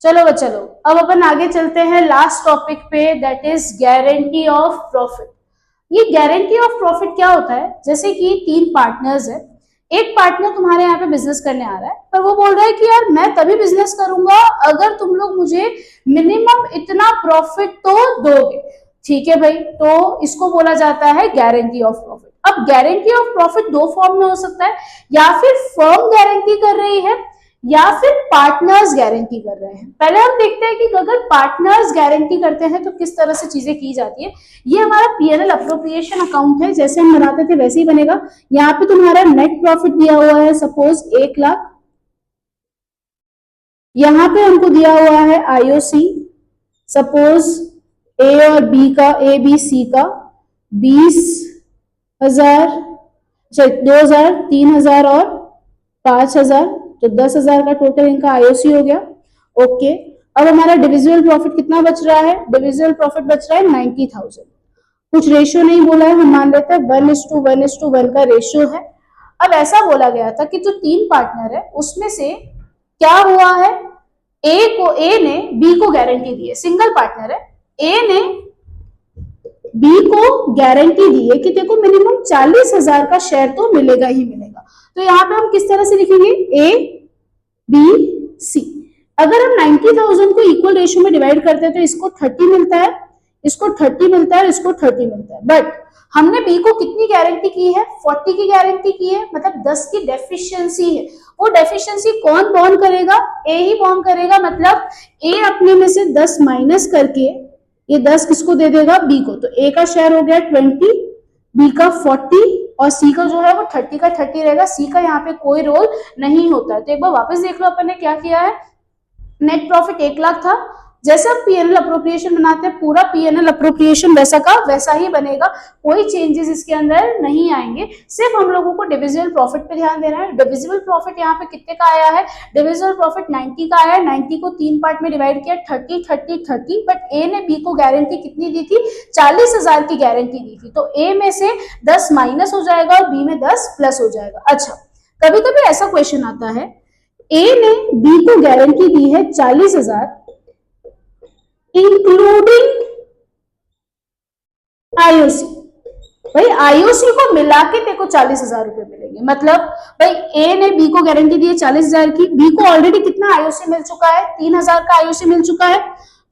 चलो बच्चा लोग, अब अपन आगे चलते हैं लास्ट टॉपिक पे, that is guarantee of profit. ये गारंटी ऑफ प्रॉफिट क्या होता है? जैसे कि तीन पार्टनर्स है, एक पार्टनर तुम्हारे यहाँ पे बिजनेस करने आ रहा है, पर वो बोल रहा है कि यार मैं तभी बिजनेस करूंगा अगर तुम लोग मुझे मिनिमम इतना प्रॉफिट तो दोगे। ठीक है भाई, तो इसको बोला जाता है गारंटी ऑफ प्रॉफिट। अब गारंटी ऑफ प्रॉफिट दो फॉर्म में हो सकता है, या फिर फर्म गारंटी कर रही है या फिर पार्टनर्स गारंटी कर रहे हैं। पहले हम देखते हैं कि अगर पार्टनर्स गारंटी करते हैं तो किस तरह से चीजें की जाती है। ये हमारा पीएनएल अप्रोप्रिएशन अकाउंट है, जैसे हम बनाते थे वैसे ही बनेगा। यहाँ पे तुम्हारा नेट प्रॉफिट दिया हुआ है, सपोज 1 लाख। यहाँ पे हमको दिया हुआ है आईओसी, सपोज ए और बी का, ए बी सी का 20,000, 2,000, 3,000 और 5,000, तो 10,000 का टोटल इनका आईओसी हो गया। ओके, अब हमारा डिविजिबल प्रॉफिट कितना बच रहा है? डिविजिबल प्रॉफिट बच रहा है 90,000। कुछ रेशियो नहीं बोला है, हम मान लेते हैं 1:1:1 का रेशियो है। अब ऐसा बोला गया था कि जो तीन पार्टनर है उसमें से क्या हुआ है, ए ने बी को गारंटी दी है, सिंगल पार्टनर है, ए ने बी को गारंटी दी है कि देखो मिनिमम 40,000 का शेयर तो मिलेगा ही मिलेगा। तो यहाँ पे हम किस तरह से लिखेंगे, ए बी सी। अगर हम 90,000 को इक्वल रेशियो में डिवाइड करते हैं तो इसको 30 मिलता है, इसको 30 मिलता है, इसको 30 मिलता है। बट हमने बी को कितनी गारंटी की है? 40 की गारंटी की है, मतलब 10 की डेफिशिएंसी है। वो डेफिशिएंसी कौन बॉर्न करेगा? ए ही बॉर्न करेगा। मतलब ए अपने में से 10 माइनस करके ये 10 किसको दे देगा? बी को। तो ए का शेयर हो गया 20, बी का 40 और सी का जो है वो 30 का 30 रहेगा। सी का यहाँ पे कोई रोल नहीं होता है। तो एक बार वापस देख लो अपन ने क्या किया है। नेट प्रॉफिट 1 लाख था, जैसे आप पीएनएल अप्रोप्रिएशन बनाते हैं पूरा पीएनएल अप्रोप्रिएशन वैसा का वैसा ही बनेगा, कोई चेंजेस इसके अंदर नहीं आएंगे। सिर्फ हम लोगों को डिविजिबल प्रॉफिट पे ध्यान देना है। डिविजिबल प्रॉफिट यहाँ पे कितने का आया है? डिविजिबल प्रॉफिट 90 का आया है। 90 को 3 पार्ट में डिवाइड किया, 30 30 30। बट ए ने बी को गारंटी कितनी दी थी? 40,000 की गारंटी दी थी। तो ए में से 10 माइनस हो जाएगा और बी में 10 प्लस हो जाएगा। अच्छा, कभी कभी ऐसा क्वेश्चन आता है, ए ने बी को गारंटी दी है 40,000 इंक्लूडिंग आईओसी। भाई आईओसी को मिला के तेरे को 40,000 रुपए मिलेंगे। मतलब भाई ए ने बी को गारंटी दी है 40,000 की, बी को ऑलरेडी कितना आईओसी मिल चुका है? 3,000 का आईओसी मिल चुका है।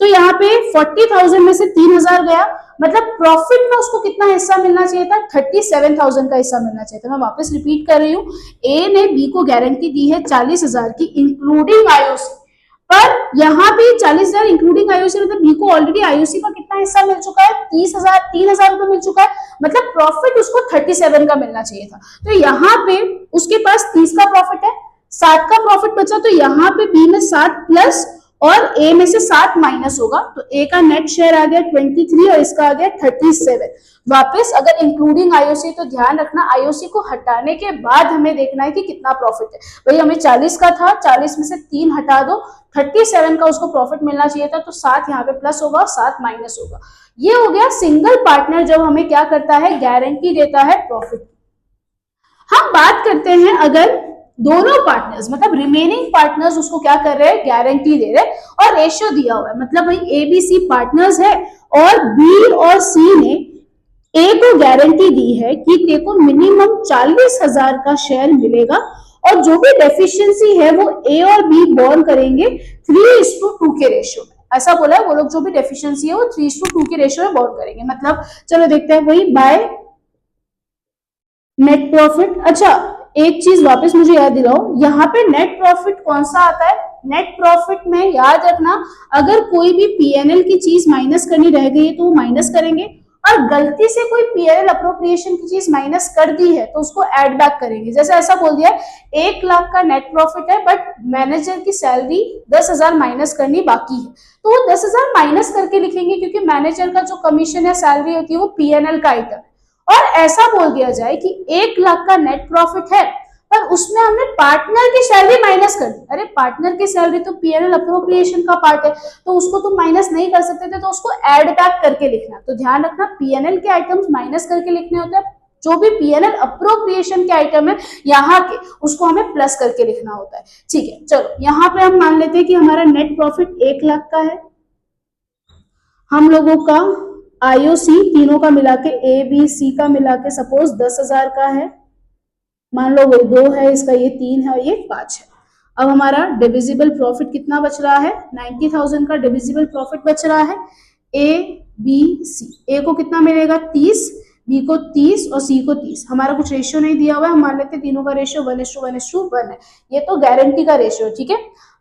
तो यहाँ पे 40,000 में से 3,000 गया, मतलब प्रॉफिट में उसको कितना हिस्सा मिलना चाहिए था? 37,000 का हिस्सा मिलना चाहिए था। मैं वापस रिपीट कर रही हूँ, ए ने बी को गारंटी दी है 40,000 की इंक्लूडिंग आईओसी, पर यहाँ पे 40,000 इंक्लूडिंग आईओसी, मतलब बी को ऑलरेडी आईओसी का कितना हिस्सा मिल चुका है? 30,000, 3,000 रुपए मिल चुका है। मतलब प्रॉफिट उसको 37 का मिलना चाहिए था। तो यहाँ पे उसके पास 30 का प्रॉफिट है, 60 का प्रॉफिट बचा। तो यहाँ पे बी में 60 प्लस और ए में से 60 माइनस होगा। तो ए का नेट शेयर आ गया 23 और इसका आ गया 37। वापस अगर इंक्लूडिंग आईओसी, तो ध्यान रखना आईओसी को हटाने के बाद हमें देखना है कि कितना प्रॉफिट है। भाई हमें 40 का था, 40 में से 3 हटा दो, 37 का उसको प्रॉफिट मिलना चाहिए था। तो 7 यहाँ पे प्लस होगा, 7 माइनस होगा। ये हो गया सिंगल पार्टनर जब हमें क्या करता है? गारंटी देता है प्रॉफिट। हम बात करते हैं अगर दोनों पार्टनर्स, मतलब रिमेनिंग पार्टनर्स उसको क्या कर रहे हैं? गारंटी दे रहे हैं और रेशियो दिया हुआ है। मतलब भाई ए बी सी पार्टनर्स है और बी और सी ने ए को गारंटी दी है कि तेरे को मिनिमम 40,000 का शेयर मिलेगा और जो भी डेफिशिएंसी है वो ए और बी बॉर्न करेंगे 3:2 के रेशियो में। ऐसा बोला है, वो लोग जो भी डेफिशिएंसी है वो 3:2 के रेशियो में बॉर्न करेंगे। मतलब चलो देखते हैं वही बाय नेट प्रॉफिट। अच्छा, एक चीज वापस मुझे याद दिलाओ, यहाँ पे नेट प्रॉफिट कौन सा आता है? नेट प्रॉफिट में याद रखना, अगर कोई भी पीएनएल की चीज माइनस करनी रह गई है तो वो माइनस करेंगे, और गलती से कोई पीएनएल अप्रोप्रिएशन की चीज माइनस कर दी है तो उसको ऐड बैक करेंगे। जैसे ऐसा बोल दिया 1 लाख का नेट प्रॉफिट है बट मैनेजर की सैलरी 10,000 माइनस करनी बाकी है, तो वो 10,000 माइनस करके लिखेंगे क्योंकि मैनेजर का जो कमीशन या सैलरी होती है वो पीएनएल का आइटम है। और ऐसा बोल दिया जाए कि 1 लाख का नेट प्रॉफिट है पर उसमें हमने पार्टनर की सैलरी माइनस कर दी। अरे पार्टनर की सैलरी तो पीएनएल अप्रोप्रिएशन का पार्ट है, तो उसको तुम माइनस नहीं कर सकते थे, तो उसको ऐड बैक करके लिखना। तो ध्यान रखना पीएनएल के आइटम्स माइनस करके लिखने होते हैं, जो भी पीएनएल अप्रोप्रिएशन के आइटम है यहाँ के, उसको हमें प्लस करके लिखना होता है। ठीक है, चलो यहाँ पे हम मान लेते हैं कि हमारा नेट प्रॉफिट 1 लाख का है, हम लोगों का आईओसी तीनों का मिला के, ए बी सी का मिला के सपोज 10,000 का है, मान लो वो 2 है, इसका ये 3 है और ये 5 है। अब हमारा डिविजिबल प्रॉफिट कितना बच रहा है, 90,000 का डिविजिबल प्रॉफिट बच रहा है। ए बी सी, ए को कितना मिलेगा 30, बी को 30 और सी को 30। हमारा कुछ रेशियो नहीं दिया हुआ है, हम मान लेते हैं तीनों का रेशियो 1:1:1 है, ये तो गारंटी का रेशियो, ठीक है।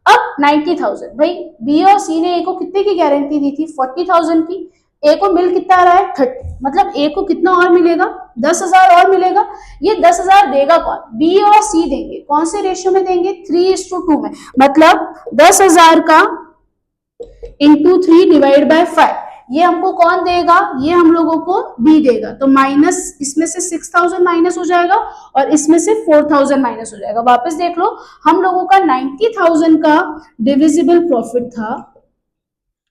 अब 90,000, भाई बी और सी ने ए को कितने की गारंटी दी थी, 40,000 की, ए को मिल कितना आ रहा है 30, मतलब ए को कितना और मिलेगा 10,000 और मिलेगा। ये 10,000 देगा कौन, बी और सी देंगे, कौन से रेशियो में देंगे 3:2 में, मतलब 10,000 का इंटू 3 डिवाइड बाय 5, ये हमको कौन देगा, ये हम लोगों को बी देगा। तो माइनस, इसमें से 6,000 माइनस हो जाएगा और इसमें से 4,000 माइनस हो जाएगा। वापस देख लो, हम लोगों का 90,000 का डिविजिबल प्रॉफिट था,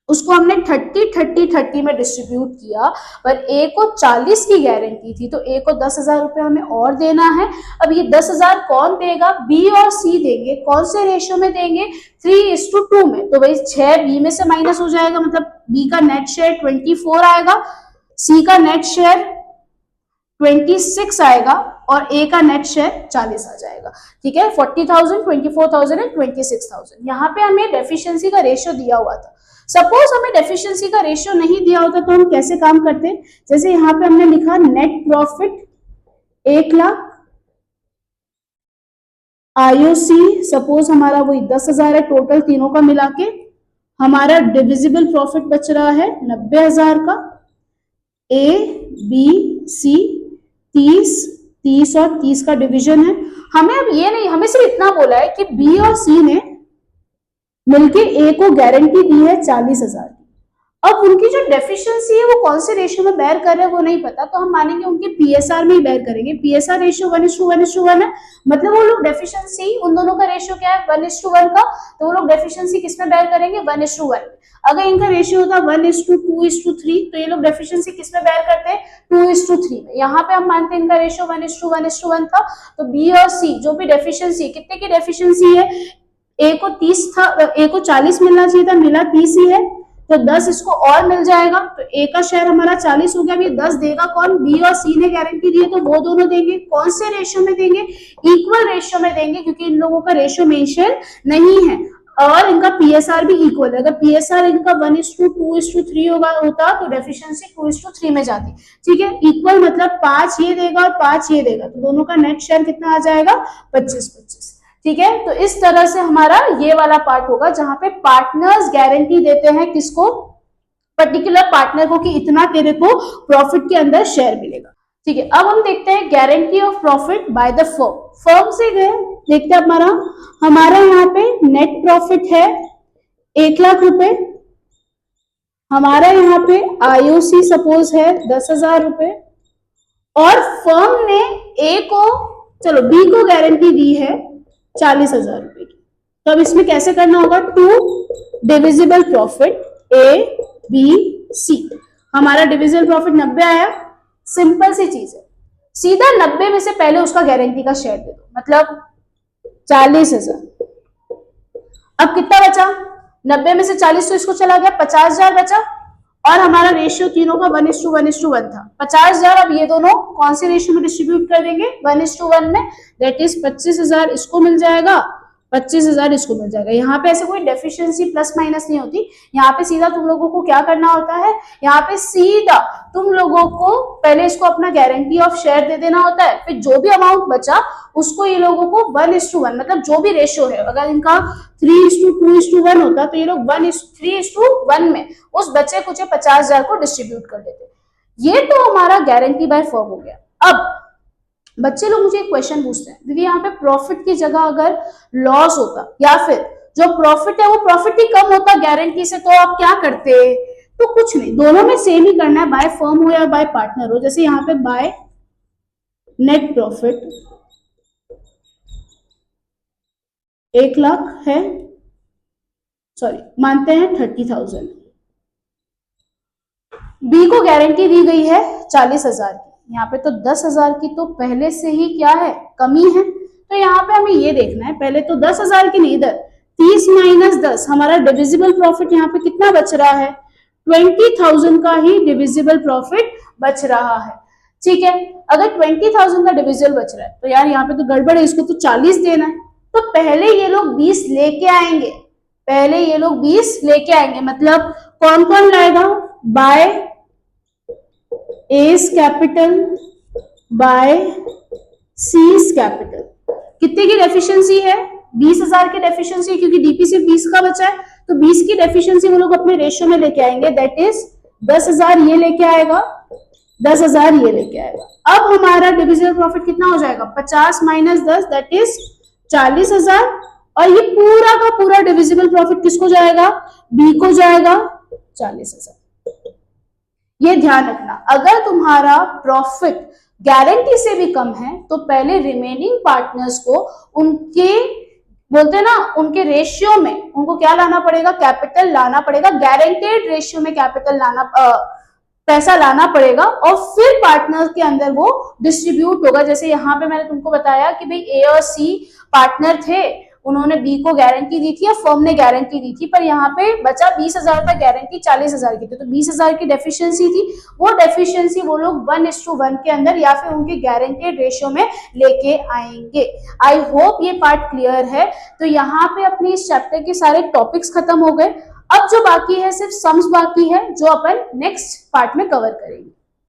उसको हमने 30-30-30 में डिस्ट्रीब्यूट किया, पर ए को 40 की गारंटी थी, तो ए को 10,000 रुपये हमें और देना है। अब ये 10,000 कौन देगा, बी और सी देंगे, कौन से रेशियो में देंगे 3:2 में। तो भाई 6 बी में से माइनस हो जाएगा, मतलब बी का नेट शेयर 24 आएगा, सी का नेट शेयर 26 आएगा और ए का नेट शेयर 40 आ जाएगा। ठीक है, 40,000, 24,000 एंड 26,000। यहाँ पे हमें डेफिशिएंसी का रेशियो दिया हुआ था। सपोज हमें डेफिशिएंसी का रेशियो नहीं दिया होता तो हम कैसे काम करते, जैसे यहाँ पे हमने लिखा net profit 1 lakh, IOC suppose हमारा वही 10,000 है, टोटल तीनों का मिला के हमारा डिविजिबल प्रॉफिट बच रहा है 90,000 का। ए बी सी 30 और 30 का डिवीजन है। हमें अब ये नहीं, हमें सिर्फ इतना बोला है कि बी और सी ने मिलके ए को गारंटी दी है 40,000 की। अब उनकी जो डेफिशिएंसी है वो कौन से रेशियो में बेयर कर रहे हैं वो नहीं पता, तो हम मानेंगे उनके पीएसआर में ही बेयर करेंगे। पीएसआर रेशियो 1:1:1 है, मतलब वो लोग डेफिशिएंसी, उन दोनों का रेशियो क्या है 1:1 का, तो वो लोग डेफिशिएंसी किस में बेयर करेंगे 1:1। अगर इनका रेशियो होता 1:2:3 तो ये लोग डेफिशिएंसी किस में बेयर करते हैं 2:3 में। यहाँ पे हम मानते हैं इनका रेशियो 1:1:1 था, तो बी और सी जो भी डेफिशिएंसी, कितने की डेफिशिएंसी है, ए को 30 था, ए को 40 मिलना चाहिए था, मिला 30 ही है, तो 10 इसको और मिल जाएगा, तो ए का शेयर हमारा 40 हो गया। ये 10 देगा कौन, बी और सी ने गारंटी दी है तो वो दोनों देंगे। कौन से रेशियो में देंगे, इक्वल रेशियो में देंगे, क्योंकि इन लोगों का रेशियो मेंशन नहीं है और इनका पीएसआर भी इक्वल है। अगर पीएसआर इनका 1:2:3 होता तो डेफिशिएंसी 2:3 में जाती। ठीक है, इक्वल मतलब 5 ये देगा और 5 ये देगा, तो दोनों का नेट शेयर कितना आ जाएगा 25-25। ठीक है, तो इस तरह से हमारा ये वाला पार्ट होगा जहां पे पार्टनर्स गारंटी देते हैं किसको, पर्टिकुलर पार्टनर को, कि इतना तेरे को प्रॉफिट के अंदर शेयर मिलेगा। ठीक है, अब हम देखते हैं guarantee of profit by the firm. Firm से गए, देखते हैं हमारा यहाँ पे नेट प्रॉफिट है 1 लाख रुपए, हमारा यहाँ पे आईओसी सपोज है 10,000 रुपए, और फर्म ने ए को, चलो बी को गारंटी दी है 40,000 रुपए की। तो अब इसमें कैसे करना होगा, 2 divisible profit A B C. हमारा डिविजिबल प्रॉफिट 90 आया, सिंपल सी चीज है, सीधा 90 में से पहले उसका गारंटी का शेयर दे दो, मतलब 40,000। अब कितना बचा, 90 में से 40 तो इसको चला गया, 50,000 बचा, और हमारा रेशियो तीनों का 1:1:1 था 50,000। अब ये दोनों कौन से रेशियो में डिस्ट्रीब्यूट कर देंगे 1:1 में, दैट इज 25,000 इसको मिल जाएगा, 25,000 इसको मिल जाएगा। यहाँ पे ऐसे कोई डेफिशिएंसी प्लस माइनस नहीं होती, यहाँ पे सीधा तुम लोगों को क्या करना होता है, यहाँ पे सीधा तुम लोगों को पहले इसको अपना गारंटी ऑफ शेयर दे देना होता है, फिर जो भी अमाउंट बचा उसको ये लोगों को 1:1, मतलब जो भी रेशियो है, अगर इनका 3:2:1 होता तो ये लोग 3:1 में उस बचे कुछ 50,000 को डिस्ट्रीब्यूट कर देते। ये तो हमारा गारंटी बाय फर्म हो गया। अब बच्चे लोग मुझे एक क्वेश्चन पूछते हैं, दीदी यहाँ पे प्रॉफिट की जगह अगर लॉस होता या फिर जो प्रॉफिट है वो प्रॉफिट ही कम होता गारंटी से, तो आप क्या करते, तो कुछ नहीं, दोनों में सेम ही करना है, बाय फर्म हो या बाय पार्टनर हो। जैसे यहाँ पे बाय नेट प्रॉफिट 1 लाख है, सॉरी मानते हैं 30,000, बी को गारंटी दी गई है 40,000 की, यहाँ पे तो 10,000 की तो पहले से ही क्या है, कमी है। तो यहाँ पे हमें ये देखना है, पहले तो 10,000 की नहीं, इधर 30 माइनस 10, हमारा डिविजिबल प्रॉफिट यहाँ पे कितना बच रहा है, 20,000 का ही डिविजिबल प्रॉफिट बच रहा है। ठीक है, अगर 20,000 का डिविजिबल बच रहा है तो यार यहाँ पे तो गड़बड़ है, इसको तो 40 देना है। तो पहले ये लोग 20 लेके आएंगे, पहले ये लोग 20 लेके आएंगे, मतलब कौन कौन लाएगा, by S capital by seize capital. कितने की डेफिशिएंसी है, 20,000 की डेफिशिएंसी, क्योंकि डीपी सिर्फ 20 का बचा है, तो 20 की डेफिशिएंसी वो लोग अपने रेशियो में लेके आएंगे, दैट इज 10,000 ये लेके आएगा, 10,000 ये लेके आएगा। अब हमारा डिविजिबल प्रॉफिट कितना हो जाएगा, 50 माइनस 10 दैट इज 40,000, और ये पूरा का पूरा डिविजिबल प्रॉफिट किसको जाएगा, बी को जाएगा, 40,000। ये ध्यान रखना, अगर तुम्हारा प्रॉफिट गारंटी से भी कम है तो पहले रिमेनिंग पार्टनर्स को उनके, बोलते हैं ना, उनके रेशियो में उनको क्या लाना पड़ेगा, कैपिटल लाना पड़ेगा, गारंटेड रेशियो में कैपिटल लाना, पैसा लाना पड़ेगा, और फिर पार्टनर के अंदर वो डिस्ट्रीब्यूट होगा। जैसे यहाँ पे मैंने तुमको बताया कि भाई ए और सी पार्टनर थे, उन्होंने बी को गारंटी दी थी या फर्म ने गारंटी दी थी, पर यहाँ पे बचा 20,000 का, गारंटी 40,000 की थी, तो 20,000 की डेफिशिएंसी थी, वो डेफिशिएंसी वो लोग 1:1 के अंदर या फिर उनके गारंटेड रेशियो में लेके आएंगे। आई होप ये पार्ट क्लियर है। तो यहाँ पे अपने इस चैप्टर के सारे टॉपिक्स खत्म हो गए। अब जो बाकी है सिर्फ सम्स बाकी है, जो अपन नेक्स्ट पार्ट में कवर करेंगे।